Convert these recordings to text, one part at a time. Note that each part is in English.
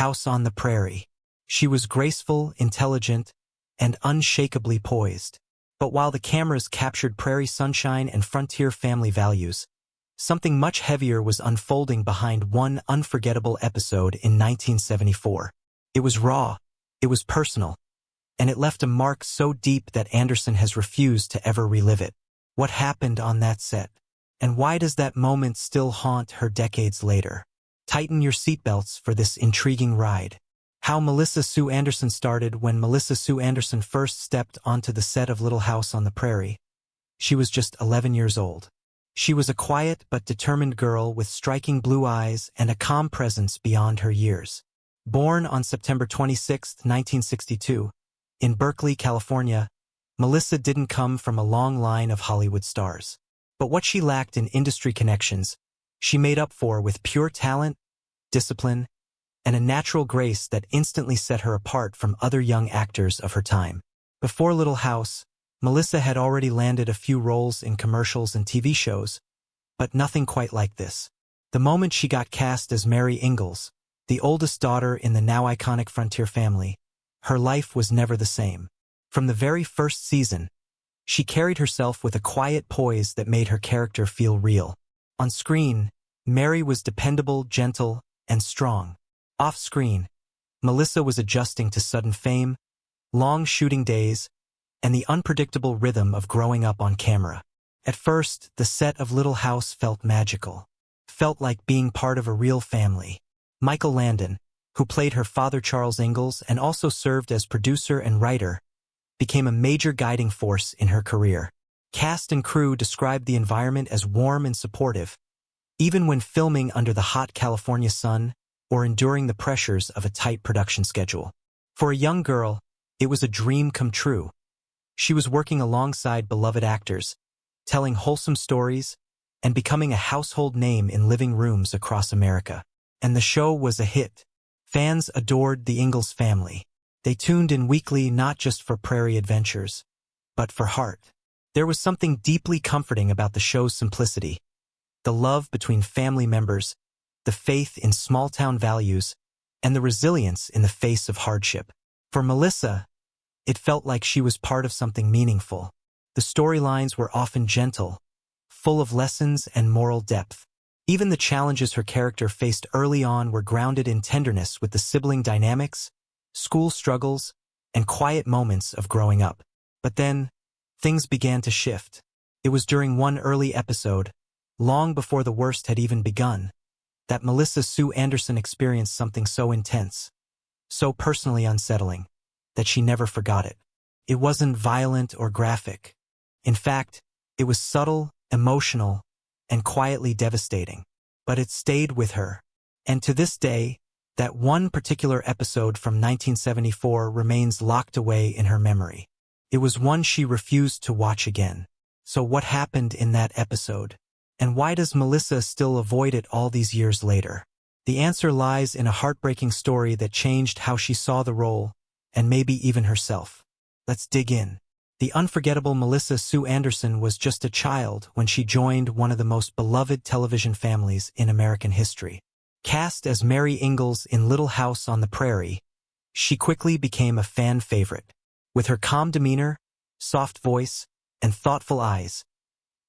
House on the Prairie. She was graceful, intelligent, and unshakably poised. But while the cameras captured prairie sunshine and frontier family values, something much heavier was unfolding behind one unforgettable episode in 1974. It was raw, it was personal, and it left a mark so deep that Anderson has refused to ever relive it. What happened on that set? And why does that moment still haunt her decades later? Tighten your seatbelts for this intriguing ride. How Melissa Sue Anderson started. When Melissa Sue Anderson first stepped onto the set of Little House on the Prairie, she was just 11 years old. She was a quiet but determined girl with striking blue eyes and a calm presence beyond her years. Born on September 26, 1962, in Berkeley, California, Melissa didn't come from a long line of Hollywood stars. But what she lacked in industry connections, she made up for with pure talent, discipline, and a natural grace that instantly set her apart from other young actors of her time. Before Little House, Melissa had already landed a few roles in commercials and TV shows, but nothing quite like this. The moment she got cast as Mary Ingalls, the oldest daughter in the now iconic Frontier family, her life was never the same. From the very first season, she carried herself with a quiet poise that made her character feel real. On screen, Mary was dependable, gentle, and strong. Off-screen, Melissa was adjusting to sudden fame, long shooting days, and the unpredictable rhythm of growing up on camera. At first, the set of Little House felt magical. Felt like being part of a real family. Michael Landon, who played her father Charles Ingalls and also served as producer and writer, became a major guiding force in her career. Cast and crew described the environment as warm and supportive, even when filming under the hot California sun or enduring the pressures of a tight production schedule. For a young girl, it was a dream come true. She was working alongside beloved actors, telling wholesome stories, and becoming a household name in living rooms across America. And the show was a hit. Fans adored the Ingalls family. They tuned in weekly not just for prairie adventures, but for heart. There was something deeply comforting about the show's simplicity. The love between family members, the faith in small-town values, and the resilience in the face of hardship. For Melissa, it felt like she was part of something meaningful. The storylines were often gentle, full of lessons and moral depth. Even the challenges her character faced early on were grounded in tenderness with the sibling dynamics, school struggles, and quiet moments of growing up. But then, things began to shift. It was during one early episode, long before the worst had even begun, that Melissa Sue Anderson experienced something so intense, so personally unsettling, that she never forgot it. It wasn't violent or graphic. In fact, it was subtle, emotional, and quietly devastating. But it stayed with her. And to this day, that one particular episode from 1974 remains locked away in her memory. It was one she refused to watch again. So what happened in that episode? And why does Melissa still avoid it all these years later? The answer lies in a heartbreaking story that changed how she saw the role, and maybe even herself. Let's dig in. The unforgettable Melissa Sue Anderson was just a child when she joined one of the most beloved television families in American history. Cast as Mary Ingalls in Little House on the Prairie, she quickly became a fan favorite. With her calm demeanor, soft voice, and thoughtful eyes,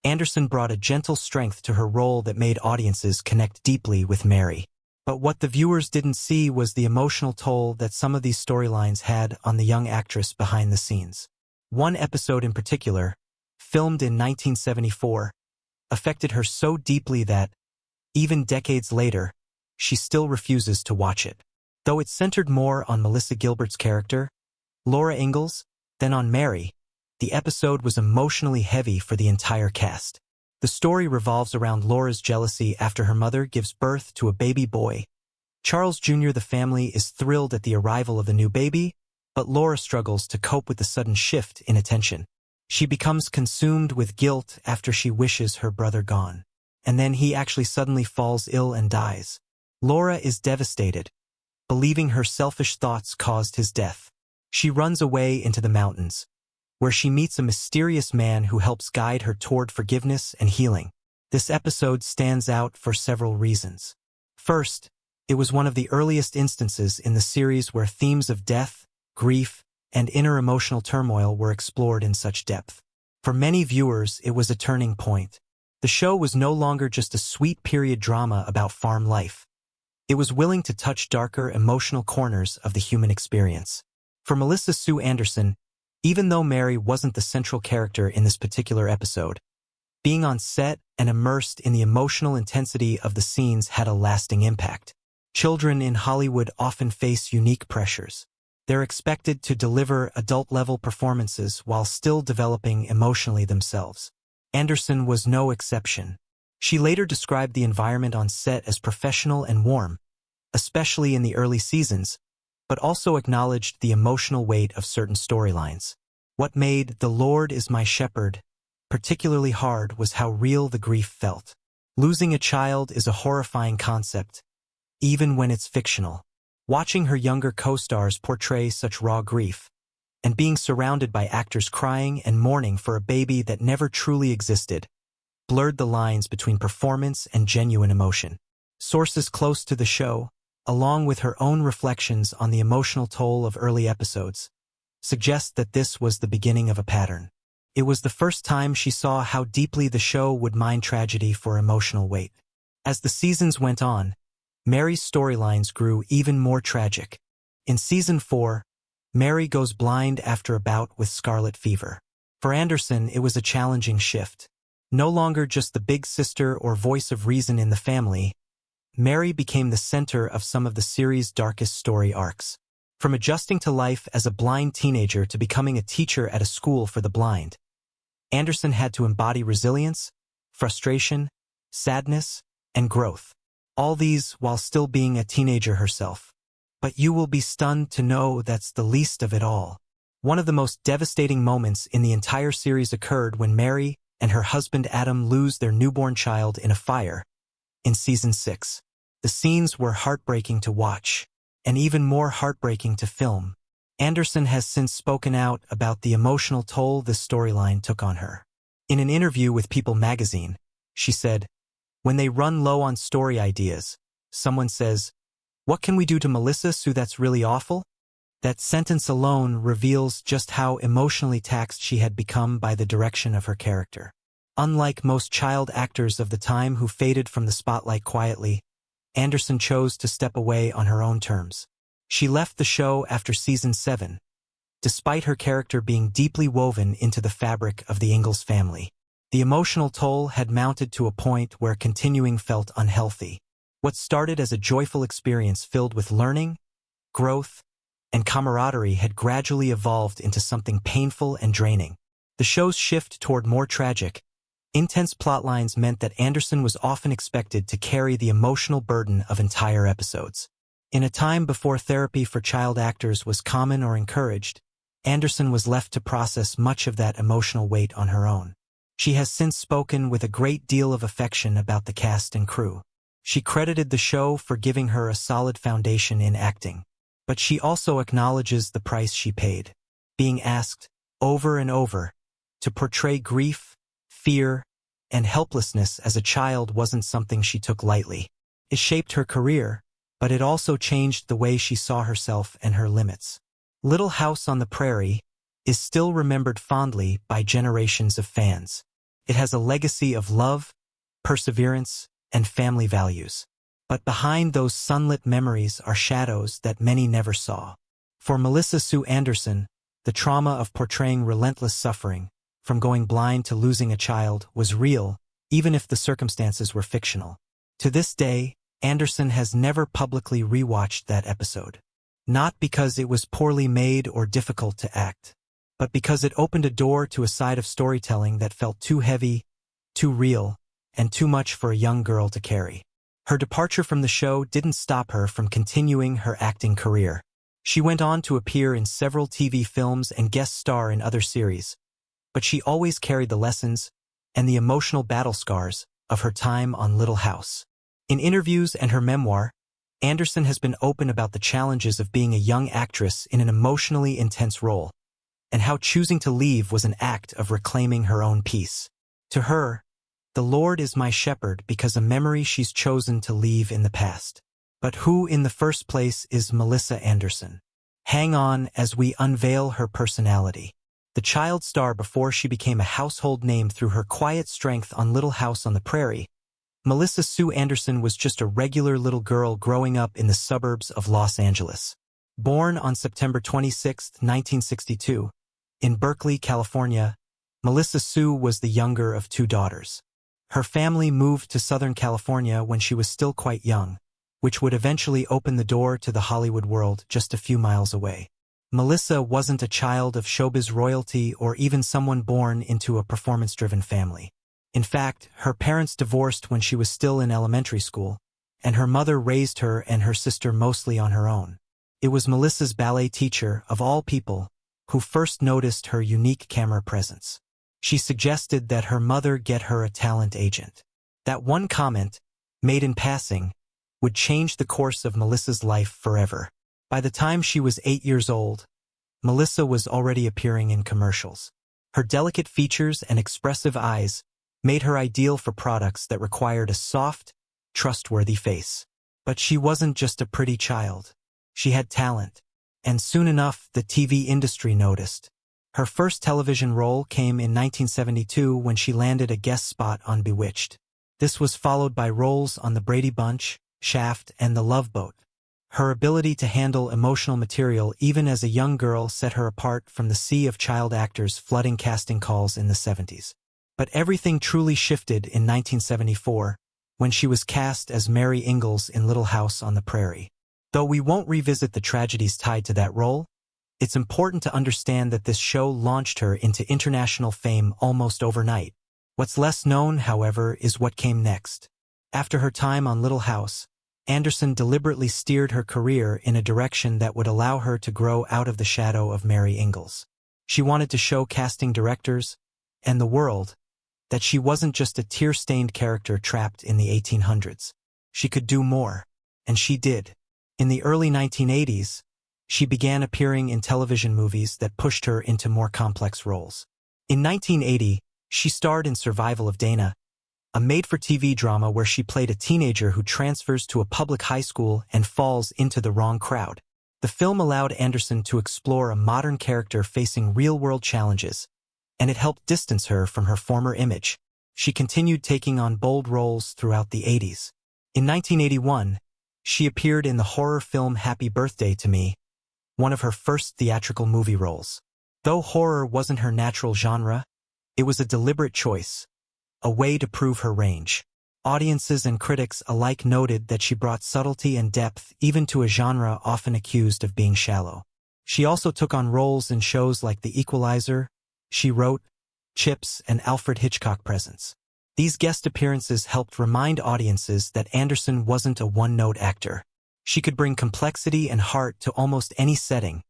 Anderson brought a gentle strength to her role that made audiences connect deeply with Mary. But what the viewers didn't see was the emotional toll that some of these storylines had on the young actress behind the scenes. One episode in particular, filmed in 1974, affected her so deeply that, even decades later, she still refuses to watch it. Though it centered more on Melissa Gilbert's character, Laura Ingalls, than on Mary, the episode was emotionally heavy for the entire cast. The story revolves around Laura's jealousy after her mother gives birth to a baby boy. Charles Jr. The family is thrilled at the arrival of the new baby, but Laura struggles to cope with the sudden shift in attention. She becomes consumed with guilt after she wishes her brother gone. And then he actually suddenly falls ill and dies. Laura is devastated, believing her selfish thoughts caused his death. She runs away into the mountains, where she meets a mysterious man who helps guide her toward forgiveness and healing. This episode stands out for several reasons. First, It was one of the earliest instances in the series where themes of death, grief, and inner emotional turmoil were explored in such depth. For many viewers, it was a turning point. The show was no longer just a sweet period drama about farm life. It was willing to touch darker emotional corners of the human experience. For Melissa Sue Anderson, even though Mary wasn't the central character in this particular episode, being on set and immersed in the emotional intensity of the scenes had a lasting impact. Children in Hollywood often face unique pressures. They're expected to deliver adult-level performances while still developing emotionally themselves. Anderson was no exception. She later described the environment on set as professional and warm, especially in the early seasons, but also acknowledged the emotional weight of certain storylines. What made The Lord is My Shepherd particularly hard was how real the grief felt. Losing a child is a horrifying concept, even when it's fictional. Watching her younger co-stars portray such raw grief, and being surrounded by actors crying and mourning for a baby that never truly existed, blurred the lines between performance and genuine emotion. Sources close to the show, along with her own reflections on the emotional toll of early episodes, suggest that this was the beginning of a pattern. It was the first time she saw how deeply the show would mine tragedy for emotional weight. As the seasons went on, Mary's storylines grew even more tragic. In Season 4, Mary goes blind after a bout with scarlet fever. For Anderson, it was a challenging shift. No longer just the big sister or voice of reason in the family, Mary became the center of some of the series' darkest story arcs. From adjusting to life as a blind teenager to becoming a teacher at a school for the blind, Anderson had to embody resilience, frustration, sadness, and growth. All these while still being a teenager herself. But you will be stunned to know that's the least of it all. One of the most devastating moments in the entire series occurred when Mary and her husband Adam lose their newborn child in a fire. In Season 6, the scenes were heartbreaking to watch, and even more heartbreaking to film. Anderson has since spoken out about the emotional toll this storyline took on her. In an interview with People magazine, she said, "When they run low on story ideas, someone says, 'What can we do to Melissa Sue that's really awful?' That sentence alone reveals just how emotionally taxed she had become by the direction of her character. Unlike most child actors of the time who faded from the spotlight quietly, Anderson chose to step away on her own terms. She left the show after Season 7, despite her character being deeply woven into the fabric of the Ingalls family. The emotional toll had mounted to a point where continuing felt unhealthy. What started as a joyful experience filled with learning, growth, and camaraderie had gradually evolved into something painful and draining. The show's shift toward more tragic, intense plotlines meant that Anderson was often expected to carry the emotional burden of entire episodes. In a time before therapy for child actors was common or encouraged, Anderson was left to process much of that emotional weight on her own. She has since spoken with a great deal of affection about the cast and crew. She credited the show for giving her a solid foundation in acting. But she also acknowledges the price she paid. Being asked, over and over, to portray grief, fear, and helplessness as a child wasn't something she took lightly. It shaped her career, but it also changed the way she saw herself and her limits. Little House on the Prairie is still remembered fondly by generations of fans. It has a legacy of love, perseverance, and family values. But behind those sunlit memories are shadows that many never saw. For Melissa Sue Anderson, the trauma of portraying relentless suffering, from going blind to losing a child, was real, even if the circumstances were fictional. To this day, Anderson has never publicly rewatched that episode. Not because it was poorly made or difficult to act, but because it opened a door to a side of storytelling that felt too heavy, too real, and too much for a young girl to carry. Her departure from the show didn't stop her from continuing her acting career. She went on to appear in several TV films and guest star in other series, but she always carried the lessons and the emotional battle scars of her time on Little House. In interviews and her memoir, Anderson has been open about the challenges of being a young actress in an emotionally intense role, and how choosing to leave was an act of reclaiming her own peace. To her, The Lord is My Shepherd because a memory she's chosen to leave in the past. But who in the first place is Melissa Anderson? Hang on as we unveil her personality. The child star before she became a household name through her quiet strength on Little House on the Prairie, Melissa Sue Anderson was just a regular little girl growing up in the suburbs of Los Angeles. Born on September 26, 1962, in Berkeley, California, Melissa Sue was the younger of two daughters. Her family moved to Southern California when she was still quite young, which would eventually open the door to the Hollywood world just a few miles away. Melissa wasn't a child of showbiz royalty or even someone born into a performance-driven family. In fact, her parents divorced when she was still in elementary school, and her mother raised her and her sister mostly on her own. It was Melissa's ballet teacher, of all people, who first noticed her unique camera presence. She suggested that her mother get her a talent agent. That one comment, made in passing, would change the course of Melissa's life forever. By the time she was 8 years old, Melissa was already appearing in commercials. Her delicate features and expressive eyes made her ideal for products that required a soft, trustworthy face. But she wasn't just a pretty child. She had talent, and soon enough the TV industry noticed. Her first television role came in 1972 when she landed a guest spot on Bewitched. This was followed by roles on The Brady Bunch, Shaft, and The Love Boat. Her ability to handle emotional material even as a young girl set her apart from the sea of child actors flooding casting calls in the 70s. But everything truly shifted in 1974, when she was cast as Mary Ingalls in Little House on the Prairie. Though we won't revisit the tragedies tied to that role, it's important to understand that this show launched her into international fame almost overnight. What's less known, however, is what came next. After her time on Little House, Anderson deliberately steered her career in a direction that would allow her to grow out of the shadow of Mary Ingalls. She wanted to show casting directors, and the world, that she wasn't just a tear-stained character trapped in the 1800s. She could do more, and she did. In the early 1980s, she began appearing in television movies that pushed her into more complex roles. In 1980, she starred in Survival of Dana, a made-for-TV drama where she played a teenager who transfers to a public high school and falls into the wrong crowd. The film allowed Anderson to explore a modern character facing real-world challenges, and it helped distance her from her former image. She continued taking on bold roles throughout the 80s. In 1981, she appeared in the horror film Happy Birthday to Me, one of her first theatrical movie roles. Though horror wasn't her natural genre, it was a deliberate choice, a way to prove her range. Audiences and critics alike noted that she brought subtlety and depth even to a genre often accused of being shallow. She also took on roles in shows like The Equalizer, She Wrote, Chips, and Alfred Hitchcock Presents. These guest appearances helped remind audiences that Anderson wasn't a one-note actor. She could bring complexity and heart to almost any setting,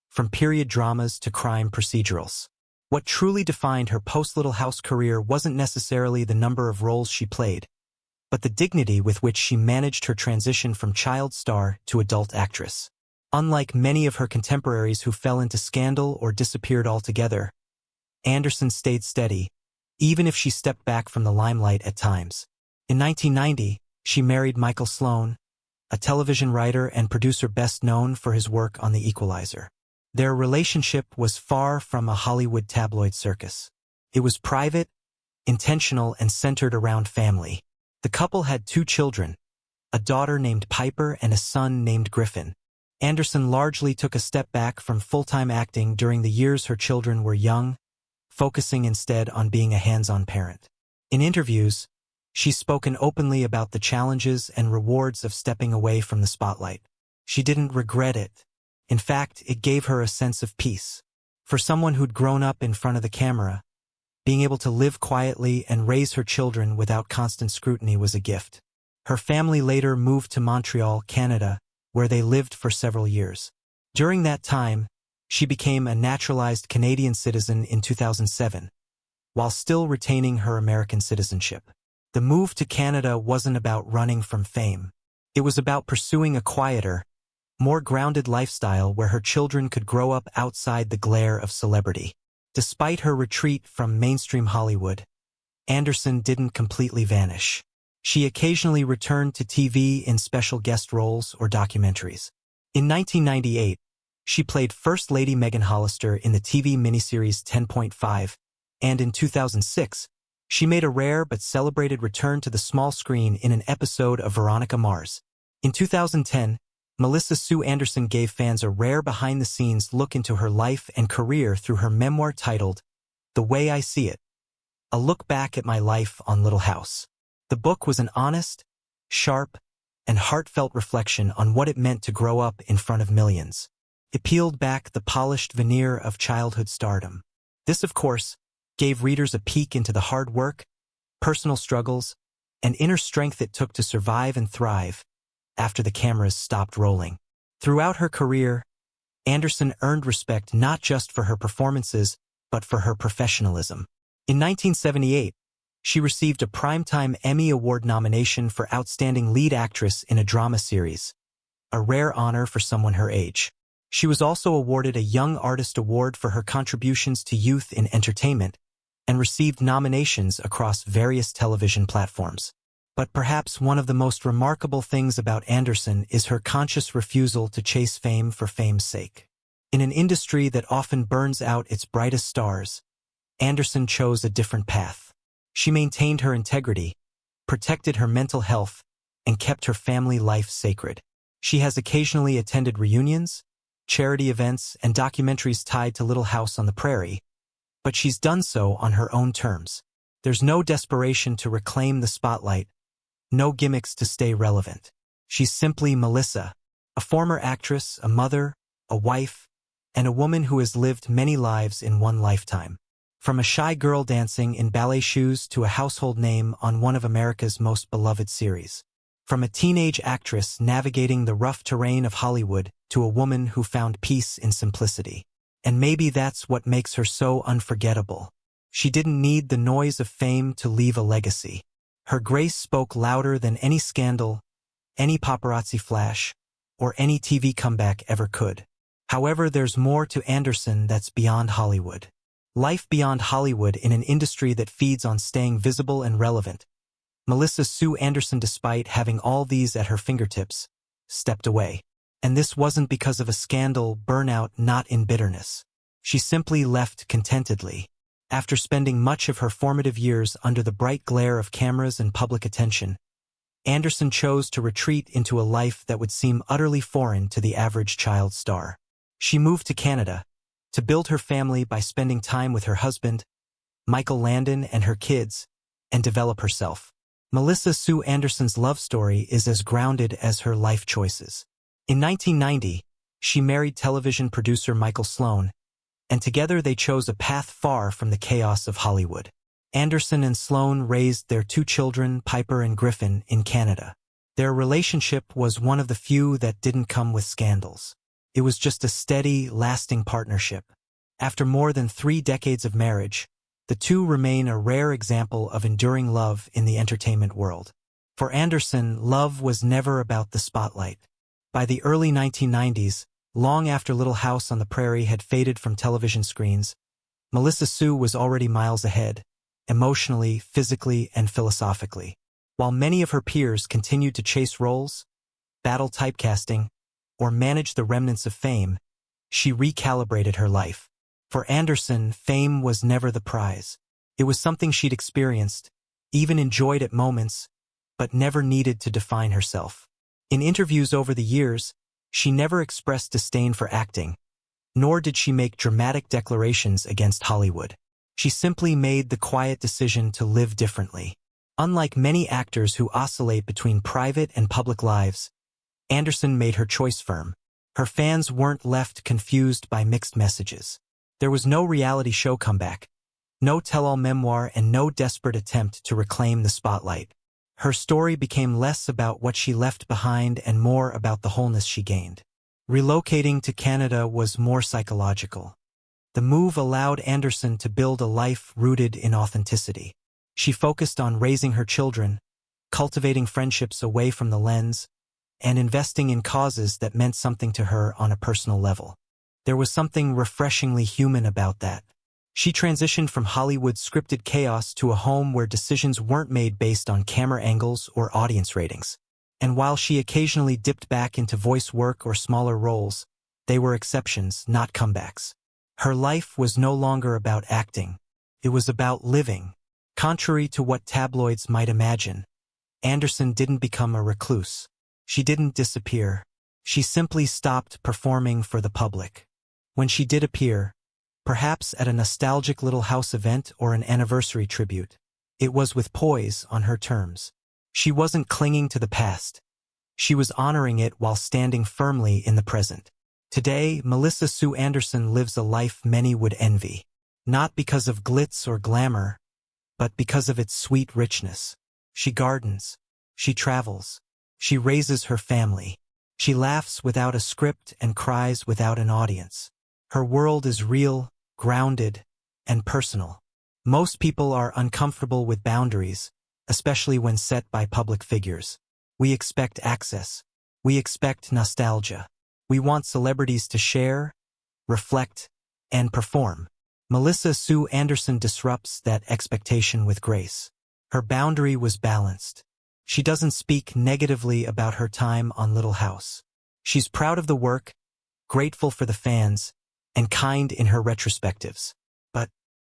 from period dramas to crime procedurals. What truly defined her post-Little House career wasn't necessarily the number of roles she played, but the dignity with which she managed her transition from child star to adult actress. Unlike many of her contemporaries who fell into scandal or disappeared altogether, Anderson stayed steady, even if she stepped back from the limelight at times. In 1990, she married Michael Sloan, a television writer and producer best known for his work on The Equalizer. Their relationship was far from a Hollywood tabloid circus. It was private, intentional, and centered around family. The couple had 2 children, a daughter named Piper and a son named Griffin. Anderson largely took a step back from full-time acting during the years her children were young, focusing instead on being a hands-on parent. In interviews, she's spoken openly about the challenges and rewards of stepping away from the spotlight. She didn't regret it. In fact, it gave her a sense of peace. For someone who'd grown up in front of the camera, being able to live quietly and raise her children without constant scrutiny was a gift. Her family later moved to Montreal, Canada, where they lived for several years. During that time, she became a naturalized Canadian citizen in 2007, while still retaining her American citizenship. The move to Canada wasn't about running from fame. It was about pursuing a quieter, more grounded lifestyle where her children could grow up outside the glare of celebrity. Despite her retreat from mainstream Hollywood, Anderson didn't completely vanish. She occasionally returned to TV in special guest roles or documentaries. In 1998, she played First Lady Megan Hollister in the TV miniseries 10.5, and in 2006, she made a rare but celebrated return to the small screen in an episode of Veronica Mars. In 2010, Melissa Sue Anderson gave fans a rare behind-the-scenes look into her life and career through her memoir titled The Way I See It, a look back at my life on Little House. The book was an honest, sharp, and heartfelt reflection on what it meant to grow up in front of millions. It peeled back the polished veneer of childhood stardom. This, of course, gave readers a peek into the hard work, personal struggles, and inner strength it took to survive and thrive after the cameras stopped rolling. Throughout her career, Anderson earned respect not just for her performances, but for her professionalism. In 1978, she received a Primetime Emmy Award nomination for Outstanding Lead Actress in a Drama Series, a rare honor for someone her age. She was also awarded a Young Artist Award for her contributions to youth in entertainment and received nominations across various television platforms. But perhaps one of the most remarkable things about Anderson is her conscious refusal to chase fame for fame's sake. In an industry that often burns out its brightest stars, Anderson chose a different path. She maintained her integrity, protected her mental health, and kept her family life sacred. She has occasionally attended reunions, charity events, and documentaries tied to Little House on the Prairie, but she's done so on her own terms. There's no desperation to reclaim the spotlight, no gimmicks to stay relevant. She's simply Melissa, a former actress, a mother, a wife, and a woman who has lived many lives in one lifetime. From a shy girl dancing in ballet shoes to a household name on one of America's most beloved series. From a teenage actress navigating the rough terrain of Hollywood to a woman who found peace in simplicity. And maybe that's what makes her so unforgettable. She didn't need the noise of fame to leave a legacy. Her grace spoke louder than any scandal, any paparazzi flash, or any TV comeback ever could. However, there's more to Anderson that's beyond Hollywood. Life beyond Hollywood in an industry that feeds on staying visible and relevant. Melissa Sue Anderson, despite having all these at her fingertips, stepped away. And this wasn't because of a scandal, burnout, not in bitterness. She simply left contentedly. After spending much of her formative years under the bright glare of cameras and public attention, Anderson chose to retreat into a life that would seem utterly foreign to the average child star. She moved to Canada to build her family by spending time with her husband, Michael Landon, and her kids, and develop herself. Melissa Sue Anderson's love story is as grounded as her life choices. In 1990, she married television producer Michael Sloan, and together they chose a path far from the chaos of Hollywood. Anderson and Sloan raised their 2 children, Piper and Griffin, in Canada. Their relationship was one of the few that didn't come with scandals. It was just a steady, lasting partnership. After more than 3 decades of marriage, the two remain a rare example of enduring love in the entertainment world. For Anderson, love was never about the spotlight. By the early 1990s, long after Little House on the Prairie had faded from television screens, Melissa Sue was already miles ahead, emotionally, physically, and philosophically. While many of her peers continued to chase roles, battle typecasting, or manage the remnants of fame, she recalibrated her life. For Anderson, fame was never the prize. It was something she'd experienced, even enjoyed at moments, but never needed to define herself. In interviews over the years, she never expressed disdain for acting, nor did she make dramatic declarations against Hollywood. She simply made the quiet decision to live differently. Unlike many actors who oscillate between private and public lives, Anderson made her choice firm. Her fans weren't left confused by mixed messages. There was no reality show comeback, no tell-all memoir, and no desperate attempt to reclaim the spotlight. Her story became less about what she left behind and more about the wholeness she gained. Relocating to Canada was more psychological. The move allowed Anderson to build a life rooted in authenticity. She focused on raising her children, cultivating friendships away from the lens, and investing in causes that meant something to her on a personal level. There was something refreshingly human about that. She transitioned from Hollywood's scripted chaos to a home where decisions weren't made based on camera angles or audience ratings. And while she occasionally dipped back into voice work or smaller roles, they were exceptions, not comebacks. Her life was no longer about acting. It was about living. Contrary to what tabloids might imagine, Anderson didn't become a recluse. She didn't disappear. She simply stopped performing for the public. When she did appear, perhaps at a nostalgic Little House event or an anniversary tribute, it was with poise on her terms. She wasn't clinging to the past. She was honoring it while standing firmly in the present. Today, Melissa Sue Anderson lives a life many would envy. Not because of glitz or glamour, but because of its sweet richness. She gardens. She travels. She raises her family. She laughs without a script and cries without an audience. Her world is real, grounded, and personal. Most people are uncomfortable with boundaries, especially when set by public figures. We expect access. We expect nostalgia. We want celebrities to share, reflect, and perform. Melissa Sue Anderson disrupts that expectation with grace. Her boundary was balanced. She doesn't speak negatively about her time on Little House. She's proud of the work, grateful for the fans, and kind in her retrospectives.